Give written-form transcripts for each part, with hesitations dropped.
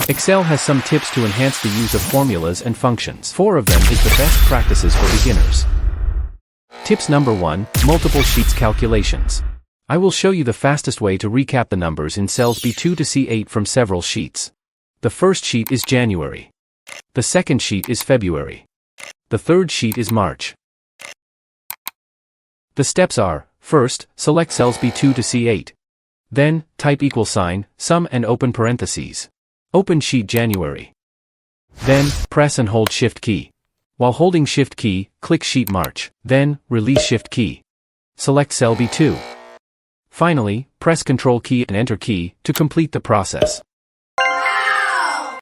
Excel has some tips to enhance the use of formulas and functions. 4 of them is the best practices for beginners. Tips number 1, multiple sheets calculations. I will show you the fastest way to recap the numbers in cells B2 to C8 from several sheets. The first sheet is January. The second sheet is February. The third sheet is March. The steps are, first, select cells B2 to C8. Then, type =, sum and open parentheses. Open sheet January. Then, press and hold Shift key. While holding Shift key, click sheet March. Then, release Shift key. Select cell B2. Finally, press Control key and Enter key to complete the process. Wow!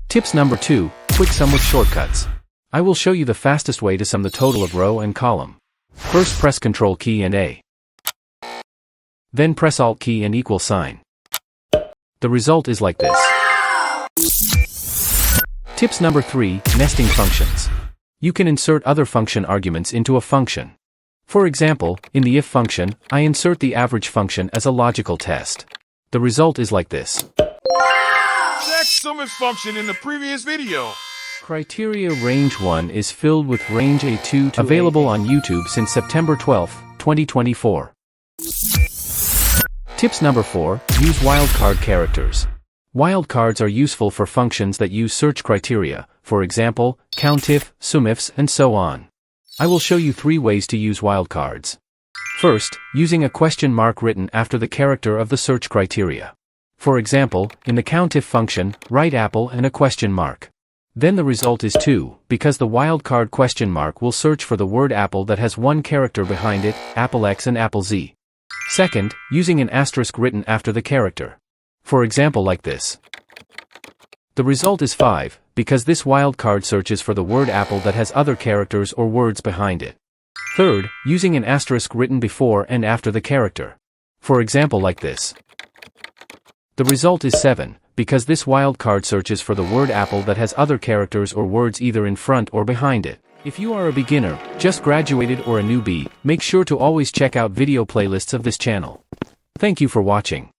Tips number 2, quick sum with shortcuts. I will show you the fastest way to sum the total of row and column. First press Control key and A. Then press Alt key and =. The result is like this. Tips number 3, nesting functions. You can insert other function arguments into a function. For example, in the if function, I insert the average function as a logical test. The result is like this. Check SUMIFS function in the previous video. Criteria range 1 is filled with range A2 to available on YouTube since September 12, 2024. Tips number 4, use wildcard characters. Wildcards are useful for functions that use search criteria, for example, COUNTIF, SUMIFS, and so on. I will show you 3 ways to use wildcards. First, using a question mark written after the character of the search criteria. For example, in the COUNTIF function, write apple and a question mark. Then the result is 2, because the wildcard question mark will search for the word apple that has 1 character behind it, apple X and apple Z. Second, using an asterisk written after the character. For example like this. The result is 5, because this wildcard searches for the word apple that has other characters or words behind it. Third, using an asterisk written before and after the character. For example like this. The result is 7, because this wildcard searches for the word apple that has other characters or words either in front or behind it. If you are a beginner, just graduated or a newbie, make sure to always check out video playlists of this channel. Thank you for watching.